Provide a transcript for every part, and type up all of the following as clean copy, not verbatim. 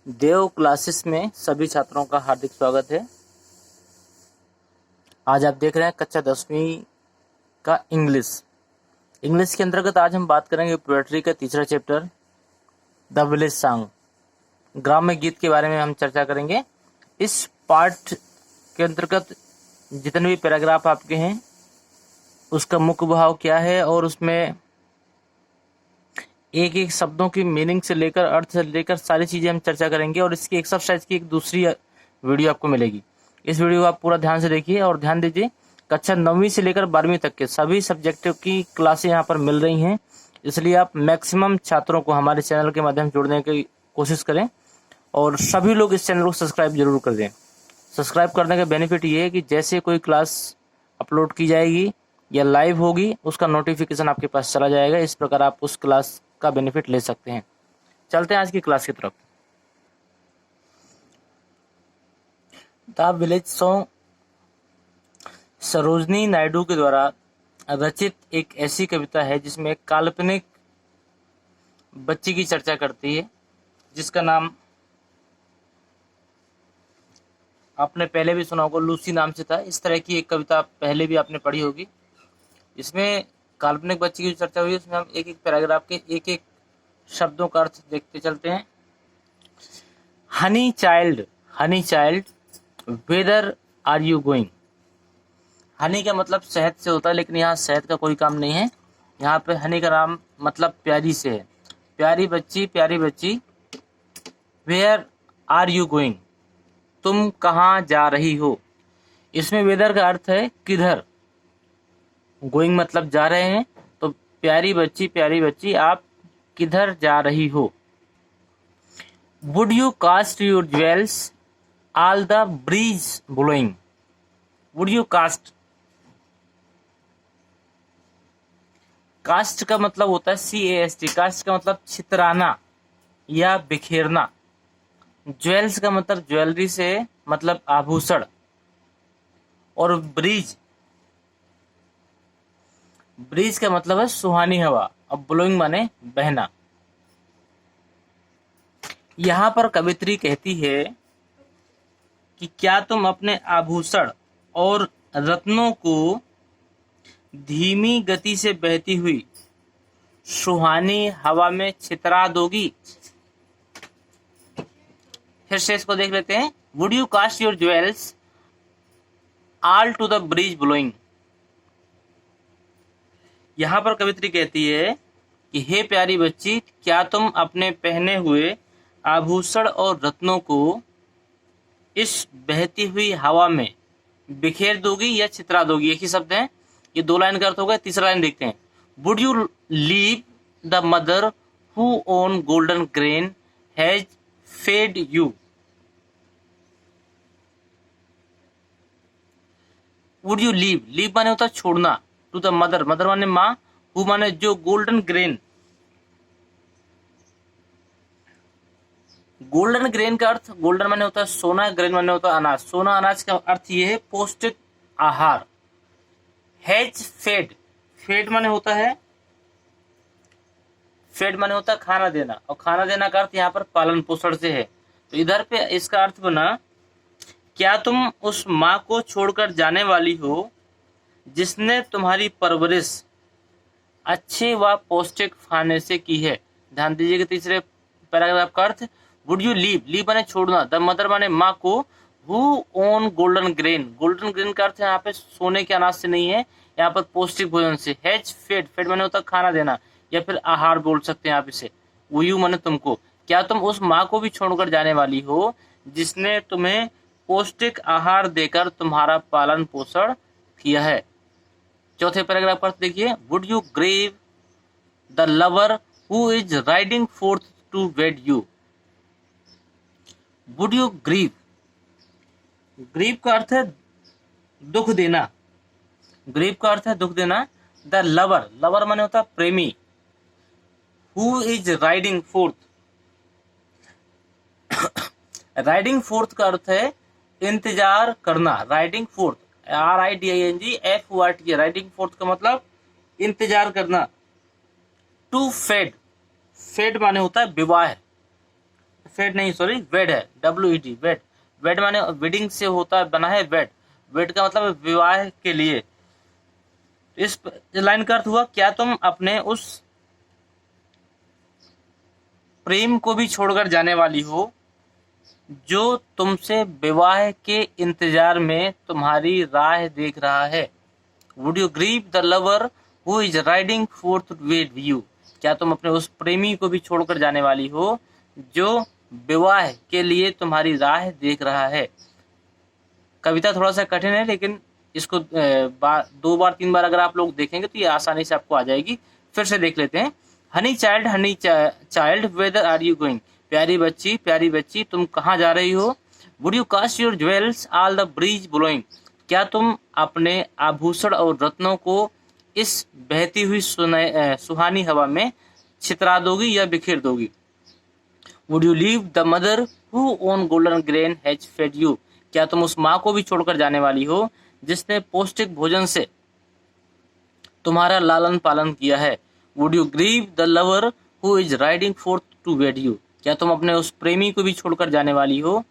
देव classes में सभी छात्रों का हार्दिक स्वागत है। आज आप देख रहे हैं कक्षा 10वीं का इंग्लिश के अंतर्गत आज हम बात करेंगे पोएट्री का तीसरा चैप्टर द विलेज सॉन्ग, ग्राम्य गीत के बारे में हम चर्चा करेंगे। इस पाठ के अंतर्गत जितने भी पैराग्राफ आपके हैं उसका मुख्य भाव क्या है और उसमें एक एक शब्दों की मीनिंग से लेकर अर्थ से लेकर सारी चीजें हम चर्चा करेंगे और इसकी एक्सरसाइज की एक दूसरी वीडियो आपको मिलेगी। इस वीडियो को आप पूरा ध्यान से देखिए और ध्यान दीजिए, कक्षा 9वीं से लेकर 12वीं तक के सभी सब्जेक्ट की क्लासें यहाँ पर मिल रही हैं, इसलिए आप मैक्सिमम छात्रों को हमारे चैनल के माध्यम से जोड़ने की कोशिश करें और सभी लोग इस चैनल को सब्सक्राइब जरूर कर दें। सब्सक्राइब करने का बेनिफिट ये है कि जैसे कोई क्लास अपलोड की जाएगी या लाइव होगी उसका नोटिफिकेशन आपके पास चला जाएगा। इस प्रकार आप उस क्लास का बेनिफिट ले सकते हैं। चलते हैं आज की क्लास की तरफ। The village song Sarojini Naidu के द्वारा रचित एक ऐसी कविता है जिसमें एक काल्पनिक बच्ची की चर्चा करती है, जिसका नाम आपने पहले भी सुना होगा, लूसी नाम से था। इस तरह की एक कविता पहले भी आपने पढ़ी होगी। इसमें काल्पनिक बच्ची की चर्चा हुई, उसमें हम एक एक पैराग्राफ के एक एक शब्दों का अर्थ देखते चलते हैं। Honey child whether are you going. Honey का मतलब शहद से होता है, लेकिन यहाँ शहद का कोई काम नहीं है। यहाँ पे हनी का नाम मतलब प्यारी से है। प्यारी बच्ची वेयर आर यू गोइंग, तुम कहाँ जा रही हो। इसमें वेदर का अर्थ है किधर, गोइंग मतलब जा रहे हैं, तो प्यारी बच्ची आप किधर जा रही हो। Would you cast your jewels all the breeze blowing. Would you cast का मतलब होता है CAST। कास्ट का मतलब छितराना या बिखेरना। ज्वेल्स का मतलब ज्वेलरी से मतलब आभूषण। और ब्रीज का मतलब है सुहानी हवा। अब ब्लोइंग माने बहना। यहाँ पर कवित्री कहती है कि क्या तुम अपने आभूषण और रत्नों को धीमी गति से बहती हुई सुहानी हवा में छितरा दोगी। फिर से इसको देख लेते हैं। Would you cast your jewels all to the breeze blowing. यहाँ पर कवित्री कहती है कि हे प्यारी बच्ची, क्या तुम अपने पहने हुए आभूषण और रत्नों को इस बहती हुई हवा में बिखेर दोगी या छितरा दोगी। एक ही शब्द है, ये दो लाइन का अर्थ होगा। तीसरा लाइन देखते हैं। Would you leave the mother who own golden grain has fed you. Would you leave माने होता है छोड़ना, टू द मदर माने माँ, हु माने जो, गोल्डन ग्रेन का अर्थ, गोल्डन माने होता है सोना, ग्रेन माने होता है अनाज। सोना अनाज का अर्थ ये है पौष्टिक आहार। हैज फेड माने होता है खाना देना, और खाना देना का अर्थ यहाँ पर पालन पोषण से है। तो इधर पे इसका अर्थ बना, क्या तुम उस माँ को छोड़कर जाने वाली हो जिसने तुम्हारी परवरिश अच्छे व पौष्टिक खाने से की है। ध्यान दीजिएगा तीसरे पैराग्राफ का अर्थ। वुड यू लीव माने छोड़ना, द मदर माने माँ को, हु ओन गोल्डन ग्रेन का अर्थ यहाँ पे सोने के अनाज से नहीं है, यहाँ पर पौष्टिक भोजन से। हैज फेड माने होता है खाना देना या फिर आहार बोल सकते हैं आप इसे। यू माने तुमको। क्या तुम उस माँ को भी छोड़कर जाने वाली हो जिसने तुम्हें पौष्टिक आहार देकर तुम्हारा पालन पोषण किया है। चौथे पैराग्राफ पर देखिए। Would you grieve the lover who is riding forth to wed you. Would you grieve का अर्थ है दुख देना। द लवर माने होता है प्रेमी। हु इज राइडिंग फोर्थ का अर्थ है इंतजार करना। Riding fourth RIDINGFORT। Riding fourth का मतलब इंतजार करना। टू फेड माने होता है विवाह। फेड नहीं, सॉरी, वेड है, WED, वेड। वेड माने वेडिंग से होता है, बना है वेड। वेड का मतलब विवाह के लिए। इस लाइन का अर्थ हुआ, क्या तुम अपने उस प्रेम को भी छोड़कर जाने वाली हो जो तुमसे विवाह के इंतजार में तुम्हारी राह देख रहा है। Would you grieve the lover who is riding forth with you. क्या तुम अपने उस प्रेमी को भी छोड़कर जाने वाली हो जो विवाह के लिए तुम्हारी राह देख रहा है। कविता थोड़ा सा कठिन है, लेकिन इसको 2 बार 3 बार अगर आप लोग देखेंगे तो ये आसानी से आपको आ जाएगी। फिर से देख लेते हैं। Honey child whether are you going. प्यारी बच्ची तुम कहाँ जा रही हो। Would you cast your jewels all the breeze blowing. क्या तुम अपने आभूषण और रत्नों को इस बहती हुई सुहानी हवा में छितरा दोगी या बिखेर दोगी। Would you leave the mother who own golden grain has fed you. क्या तुम उस माँ को भी छोड़कर जाने वाली हो जिसने पौष्टिक भोजन से तुम्हारा लालन पालन किया है। Would you grieve the lover who is riding forth to wed you. क्या तुम अपने उस प्रेमी को भी छोड़कर जाने वाली हो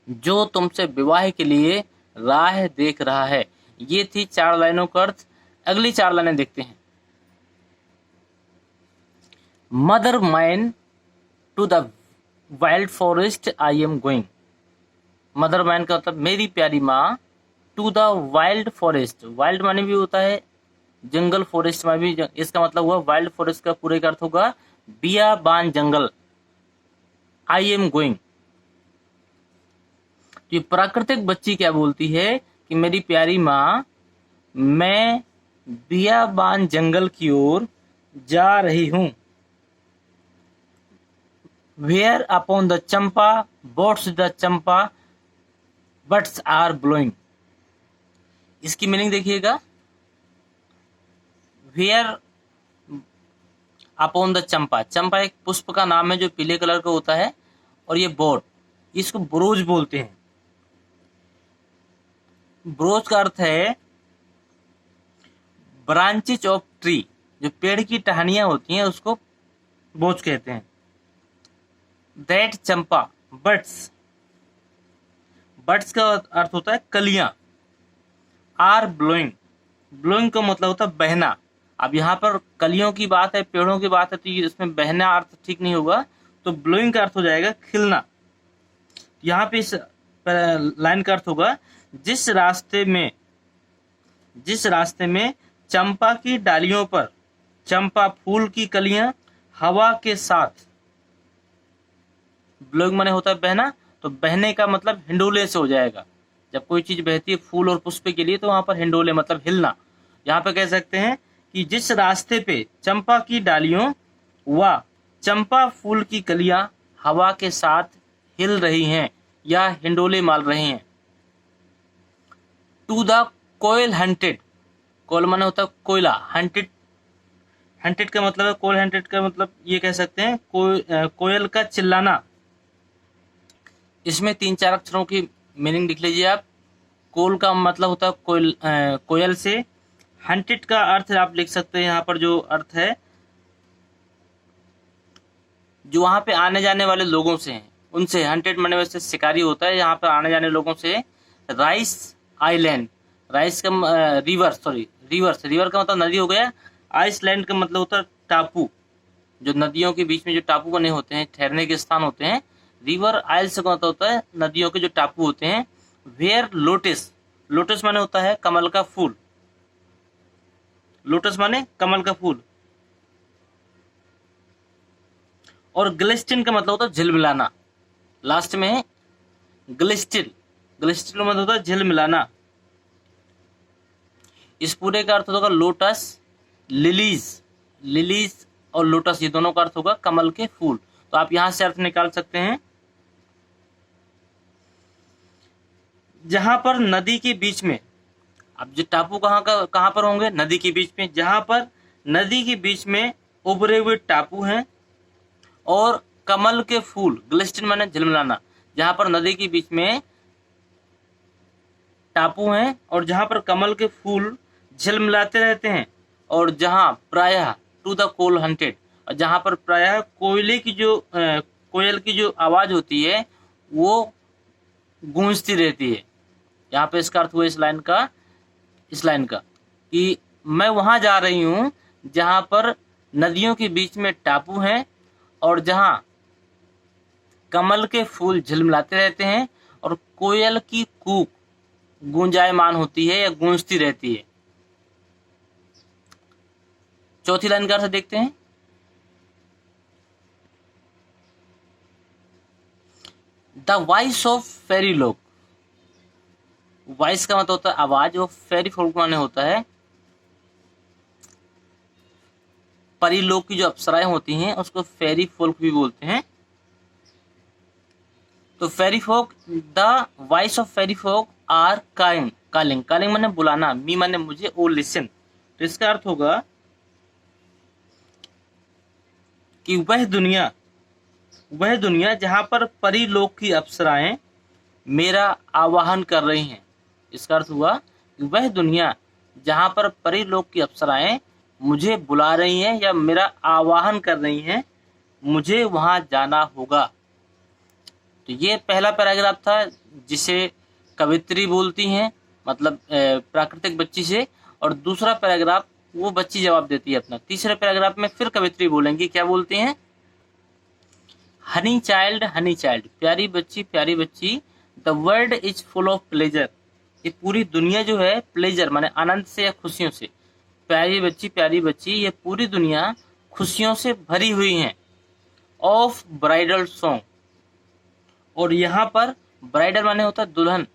जो तुमसे विवाह के लिए राह देख रहा है। ये थी 4 लाइनों का अर्थ। अगली 4 लाइनें देखते हैं। Mother mine to the wild forest I am going. Mother mine का मतलब मेरी प्यारी माँ, to the wild forest. Wild माने भी होता है जंगल, फॉरेस्ट में भी, इसका मतलब हुआ वाइल्ड फॉरेस्ट का पूरे का अर्थ होगा बियाबान जंगल। आई एम गोइंग। ये प्राकृतिक बच्ची क्या बोलती है कि मेरी प्यारी माँ, मैं बियाबान जंगल की ओर जा रही हूं। Where upon the champa boughs the champa buds are blowing. इसकी मीनिंग देखिएगा। वेयर अपॉन द चंपा, चंपा एक पुष्प का नाम है जो पीले कलर का होता है, और ये बोट, इसको ब्रोज बोलते हैं। ब्रोज का अर्थ है ब्रांचेज ऑफ ट्री, जो पेड़ की टहनियां होती हैं उसको बोझ कहते हैं। दैट चंपा बट्स, बट्स का अर्थ होता है कलियां। आर ब्लोइंग, ब्लोइंग का मतलब होता है बहना। अब यहाँ पर कलियों की बात है, पेड़ों की बात है, तो ये इसमें बहना अर्थ ठीक नहीं होगा, तो ब्लोइंग का अर्थ हो जाएगा खिलना। यहाँ पे इस लाइन का अर्थ होगा जिस रास्ते में चंपा की डालियों पर चंपा फूल की कलियां हवा के साथ। ब्लोइंग माने होता है बहना, तो बहने का मतलब हिंडोले से हो जाएगा। जब कोई चीज बहती है फूल और पुष्प के लिए तो वहां पर हिंडोले मतलब हिलना। यहाँ पे कह सकते हैं कि जिस रास्ते पे चंपा की डालियों व चंपा फूल की कलियां हवा के साथ हिल रही हैं या हिंडोले मार रही हैं। टू द कोयल हंटेड, कोयल माने होता है कोयला, हंटेड का मतलब है कोयल, हंटेड का मतलब ये कह सकते हैं कोयल का चिल्लाना। इसमें 3-4 अक्षरों की मीनिंग लिख लीजिए आप। कोल का मतलब होता है कोयल से। हंटेड का अर्थ आप लिख सकते हैं यहाँ पर, जो अर्थ है जो वहां पे आने जाने वाले लोगों से हैं उनसे। हंटेड माने वैसे शिकारी होता है, यहाँ पर आने जाने लोगों से। राइस आइलैंड, राइस का रिवर का मतलब नदी हो गया। आइसलैंड का मतलब होता है टापू, जो नदियों के बीच में जो टापू बने होते हैं, ठहरने के स्थान होते हैं। रिवर आइल्स का मतलब होता है नदियों के जो टापू होते हैं। वेयर लोटस, लोटस माने होता है कमल का फूल, लोटस माने कमल का फूल। और ग्लिस्टिन का मतलब होता है झिलमिलाना। लास्ट में ग्लिस्टिल, ग्लिस्टिल का मतलब होता है झिलमिलाना। इस पूरे का अर्थ होगा लोटस, लिलीज और लोटस, ये दोनों का अर्थ होगा कमल के फूल। तो आप यहां से अर्थ निकाल सकते हैं। जहां पर नदी के बीच में, अब जो टापू कहां पर होंगे, नदी के बीच में। जहां पर नदी के बीच में उभरे हुए टापू हैं और कमल के फूल, ग्लिस्टिन माने झिलमिलाना, जहां पर नदी के बीच में टापू हैं और जहां पर कमल के फूल झिलमिलाते रहते हैं, और जहां प्रायः टू द कोल हंटेड, और जहां पर प्रायः कोयले की जो कोयल की जो आवाज होती है वो गूंजती रहती है। यहाँ पे इसका अर्थ हुआ इस लाइन का कि मैं वहां जा रही हूँ जहां पर नदियों के बीच में टापू हैं और जहां कमल के फूल झिलमिलाते रहते हैं और कोयल की कूक गूंजायमान होती है या गूंजती रहती है। चौथी लाइन का अर्थ देखते हैं। द वॉइस ऑफ फेरी लोक। वॉइस का मतलब होता है आवाज, और फेरी फोक माने होता है परिलोक की जो अप्सराएं होती हैं उसको फेरी फोल्क भी बोलते हैं। तो fairy folk, the voice of fairy folk are calling माने बुलाना, मी माने मुझे, ओ लिसन। तो इसका अर्थ होगा कि वह दुनिया जहां पर परिलोक की अप्सराएं मेरा आवाहन कर रही हैं। इसका अर्थ हुआ कि वह दुनिया जहां पर परिलोक की अप्सराएं मुझे बुला रही हैं या मेरा आवाहन कर रही हैं, मुझे वहां जाना होगा। तो ये पहला पैराग्राफ था जिसे कवित्री बोलती हैं, मतलब प्राकृतिक बच्ची से, और दूसरा पैराग्राफ वो बच्ची जवाब देती है अपना। तीसरे पैराग्राफ में फिर कवित्री बोलेंगी, क्या बोलती हैं? हनी चाइल्ड, प्यारी बच्ची, the world is full of pleasure. ये पूरी दुनिया जो है प्लेजर माने आनंद से या खुशियों से, प्यारी बच्ची ये पूरी दुनिया खुशियों से भरी हुई है। ऑफ ब्राइडल सॉन्ग, और यहाँ पर ब्राइडल माने होता है दुल्हन,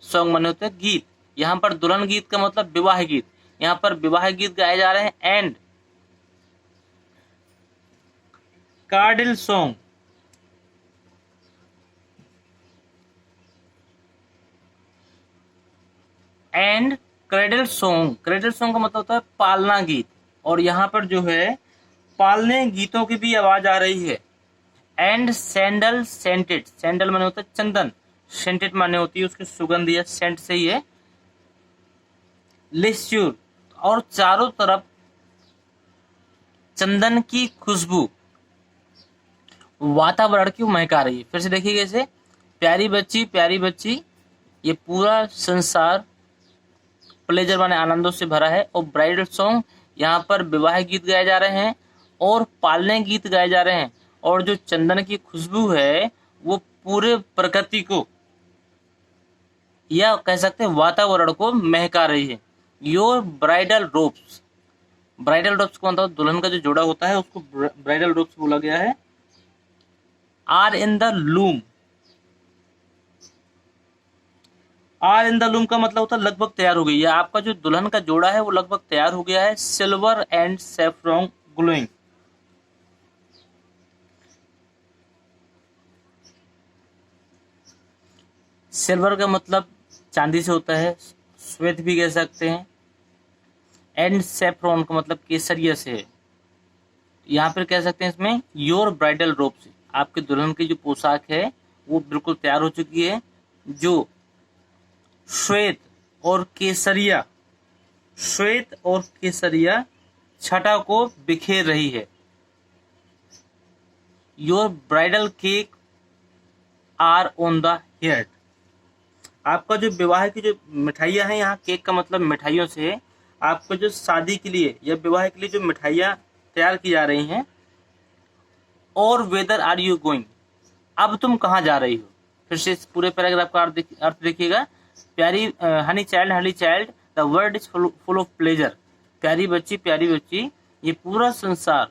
सॉन्ग माने होता है गीत। यहाँ पर दुल्हन गीत का मतलब विवाह गीत, यहाँ पर विवाह गीत गाए जा रहे हैं। And cradle song, and cradle song का मतलब होता है पालना गीत, और यहाँ पर जो है पालने गीतों की भी आवाज आ रही है। एंड सैंडल सेंटेड, सैंडल माने होता है चंदन, सेंटेड माने होती है उसकी सुगंध या सेंट से ही है। लिस्यूर, और चारों तरफ चंदन की खुशबू वातावरण की महका रही है। फिर से देखिए कैसे, प्यारी बच्ची ये पूरा संसार प्लेजर माने आनंदों से भरा है। और ब्राइडल सॉन्ग, यहाँ पर विवाह गीत गाए जा रहे हैं और पालने गीत गाए जा रहे हैं, और जो चंदन की खुशबू है वो पूरे प्रकृति को या कह सकते हैं वातावरण को महका रही है। योर ब्राइडल रोब्स को मतलब दुल्हन का जो जोड़ा होता है उसको ब्राइडल रोब्स बोला गया है। आर इन द लूम का मतलब होता है लगभग तैयार हो गई है, आपका जो दुल्हन का जोड़ा है वो लगभग तैयार हो गया है। Silver and saffron glowing, silver का मतलब चांदी से होता है, श्वेत भी कह सकते हैं। एंड सैफरॉन का मतलब केसरिया से है। यहाँ पर कह सकते हैं इसमें योर ब्राइडल रोब से, आपके दुल्हन की जो पोशाक है वो बिल्कुल तैयार हो चुकी है, जो श्वेत और केसरिया छटा को बिखेर रही है। Your bridal cake are on the head, आपका जो विवाह की जो मिठाइयाँ हैं, यहाँ केक का मतलब मिठाइयों से है, आपको जो शादी के लिए या विवाह के लिए जो मिठाइयाँ तैयार की जा रही हैं। और वेदर आर यू गोइंग, अब तुम कहाँ जा रही हो। फिर से इस पूरे पैराग्राफ का अर्थ देखिएगा। प्यारी honey child, the world is full of pleasure, प्यारी बच्ची ये पूरा संसार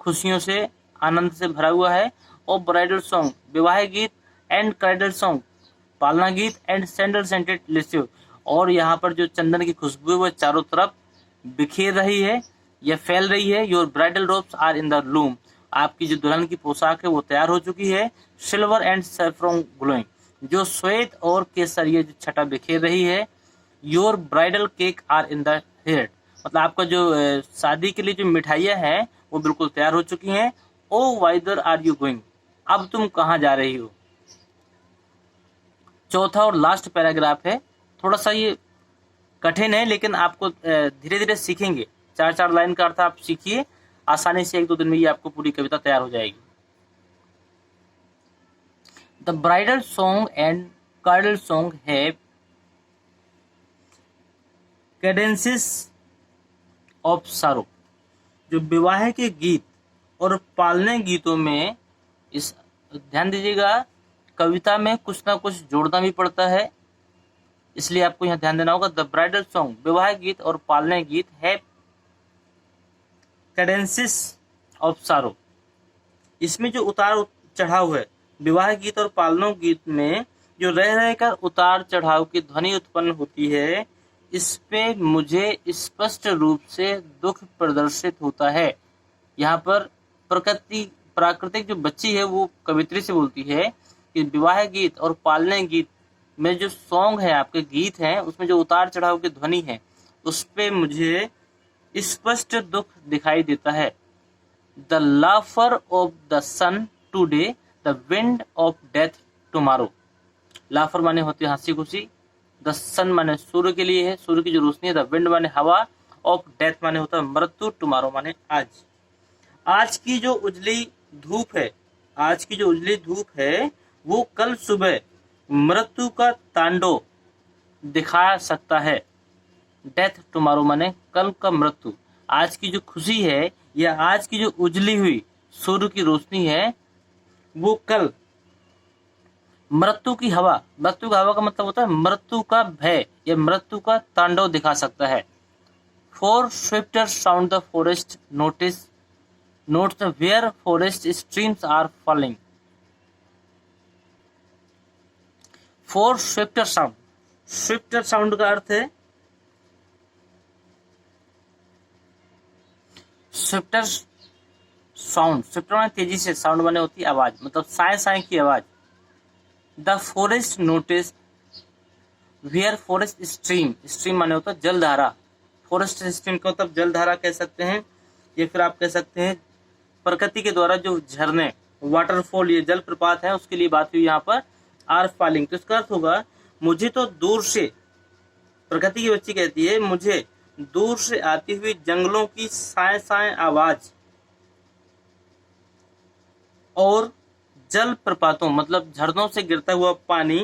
खुशियों से आनंद से भरा हुआ है। और ब्राइडल सॉन्ग विवाह गीत, एंड क्राइडल सॉन्ग पालना गीत, एंड सैंडल सेंटेड लिस्यू, और यहाँ पर जो चंदन की खुशबू है वो चारों तरफ बिखेर रही है या फैल रही है। Your bridal robes are in the loom, आपकी जो दुल्हन की पोशाक है वो तैयार हो चुकी है। सिल्वर एंड सैफरॉन ग्लोइंग, जो श्वेत और केसरिया जो छटा बिखेर रही है। Your bridal cake are in the head, मतलब आपका जो शादी के लिए जो मिठाइयाँ हैं वो बिल्कुल तैयार हो चुकी हैं। ओ वाइदर आर यू गोइंग, अब तुम कहाँ जा रही हो। चौथा और लास्ट पैराग्राफ है, थोड़ा सा ये कठिन है लेकिन आपको धीरे धीरे सीखेंगे। 4 लाइन का अर्थ आप सीखिए, आसानी से 1-2 दिन में ये आपको पूरी कविता तैयार हो जाएगी। The bridal song and cradle song have cadences of sorrow. जो विवाह के गीत और पालने गीतों में, इस ध्यान दीजिएगा, कविता में कुछ ना कुछ जोड़ना भी पड़ता है, इसलिए आपको यहाँ ध्यान देना होगा। द ब्राइडल सॉन्ग, विवाह गीत और पालने गीत, है कैडेंसेस ऑफ सारो। इसमें जो उतार चढ़ाव है, विवाह गीत और पालनों गीत में जो रह रहकर उतार चढ़ाव की ध्वनि उत्पन्न होती है, इस पे मुझे स्पष्ट रूप से दुख प्रदर्शित होता है। यहाँ पर प्राकृतिक जो बच्ची है वो कवित्री से बोलती है कि विवाह गीत और पालने गीत में जो सॉन्ग है, आपके गीत हैं, उसमें जो उतार चढ़ाव की ध्वनि है, उस पे मुझे स्पष्ट दुख दिखाई देता है। The laughter of the sun today, the wind of death tomorrow. Laughter माने होती है हंसी खुशी, द सन माने सूर्य के लिए है, सूर्य की जो रोशनी है, द विंड माने हवा, ऑफ डेथ माने होता है मृत्यु, टुमारो माने आज। आज की जो उजली धूप है, आज की जो उजली धूप है, वो कल सुबह मृत्यु का तांडव दिखा सकता है। डेथ टुमारो माने कल का मृत्यु। आज की जो खुशी है या आज की जो उजली हुई सूर्य की रोशनी है, वो कल मृत्यु की हवा, मृत्यु का हवा का मतलब होता है मृत्यु का भय या मृत्यु का तांडव दिखा सकता है। For swifter sound the forest notes the where forest streams are falling. For swifter sound, swifter sound का अर्थ है स्विफ्टर साउंड, स्विफ्टर माने तेजी से, साउंड माने होती है आवाज, मतलब साए साए की आवाज। The forest notice where forest stream, stream माने होता है जलधारा, फॉरेस्ट स्ट्रीम का मतलब जलधारा कह सकते हैं, या फिर आप कह सकते हैं प्रकृति के द्वारा जो झरने, वाटरफॉल, ये जलप्रपात है, उसके लिए बात हुई यहाँ पर। आर फॉलिंग, तो इसका अर्थ होगा मुझे तो दूर से, प्रकृति की बच्ची कहती है, मुझे दूर से आती हुई जंगलों की साए साए आवाज और जल प्रपातों मतलब झरनों से गिरता हुआ पानी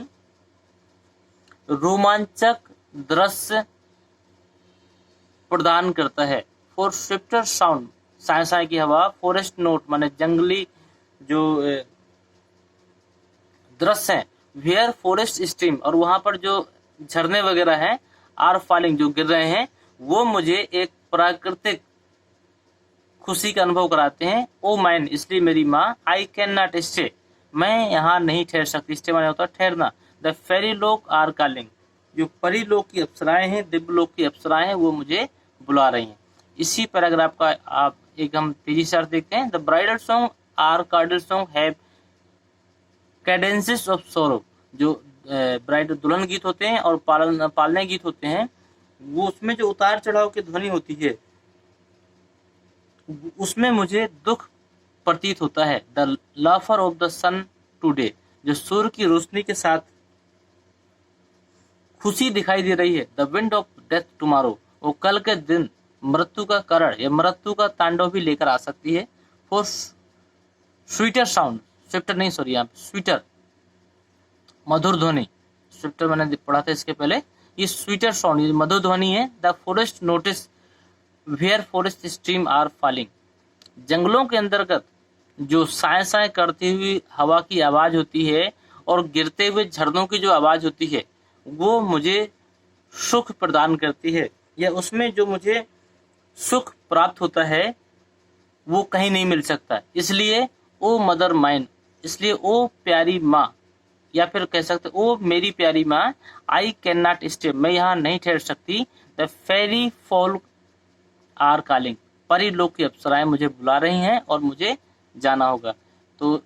रोमांचक दृश्य प्रदान करता है। फॉर स्विफ्टर साउंड, साए साए की हवा, फॉरेस्ट नोट माने जंगली जो दृश्य है, वेयर फॉरेस्ट स्ट्रीम, और वहां पर जो झरने वगैरह हैं, आर फॉलिंग जो गिर रहे हैं, वो मुझे एक प्राकृतिक खुशी का अनुभव कराते हैं। ओ माइन, इसलिए मेरी माँ, आई कैन नॉट स्टे, मैं यहाँ नहीं ठहर सकती, स्टे माने होता है ठहरना। द फेरी लोक आर कॉलिंग, जो परी लोक की अप्सराएं हैं, दिव्य लोक की अप्सराएं हैं, वो मुझे बुला रही हैं। इसी पैराग्राफ का आप एक हम तेजी से अर्थ देखते हैं। The bridal song or cradle song have cadences of sorrow, जो ब्राइडल दुल्हन गीत होते हैं और पालने गीत होते हैं, वो उसमें जो उतार चढ़ाव की ध्वनि होती है, उसमें मुझे दुख प्रतीत होता है। The laughter of the sun today, जो सूर्य की रोशनी के साथ खुशी दिखाई दे रही है। The wind of death tomorrow, वो कल के दिन मृत्यु का करण या मृत्यु का तांडव भी लेकर आ सकती है। फॉर स्वीटर साउंड, स्विफ्टर नहीं सॉरी, यहाँ स्वीटर मधुर ध्वनि, स्विफ्टर मैंने पढ़ा था इसके पहले, ये स्वीटर साउंड, ये मधुर ध्वनि है। The forest notice where forest stream are falling, जंगलों के अंतर्गत जो साए साए करती हुई हवा की आवाज होती है और गिरते हुए झरनों की जो आवाज होती है, वो मुझे सुख प्रदान करती है, या उसमें जो मुझे सुख प्राप्त होता है वो कहीं नहीं मिल सकता। इसलिए ओ मदर माइन, इसलिए ओ प्यारी माँ, या फिर कह सकते ओ मेरी प्यारी माँ, आई कैन नॉट स्टे, मैं यहाँ नहीं ठहर सकती। The fairy fall are calling, परी लोक की अप्सराएं मुझे बुला रही हैं और मुझे जाना होगा। तो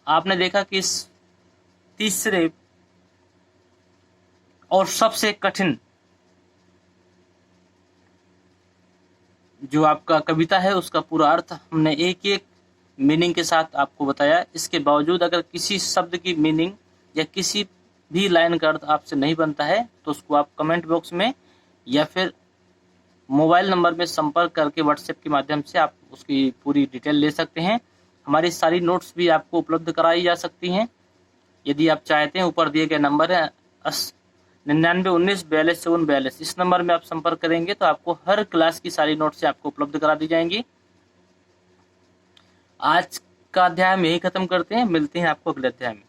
आपने देखा कि इस तीसरे और सबसे कठिन जो आपका कविता है, उसका पूरा अर्थ हमने एक एक मीनिंग के साथ आपको बताया। इसके बावजूद अगर किसी शब्द की मीनिंग या किसी भी लाइन का अर्थ आपसे नहीं बनता है, तो उसको आप कमेंट बॉक्स में या फिर मोबाइल नंबर में संपर्क करके व्हाट्सएप के माध्यम से आप उसकी पूरी डिटेल ले सकते हैं। हमारी सारी नोट्स भी आपको उपलब्ध कराई जा सकती हैं। यदि आप चाहते हैं, ऊपर दिए गए नंबर है 9919425442, इस नंबर में आप संपर्क करेंगे तो आपको हर क्लास की सारी नोट्स आपको उपलब्ध करा दी जाएंगी। आज का अध्याय हम यही खत्म करते हैं, मिलते हैं आपको अगले अध्याय में।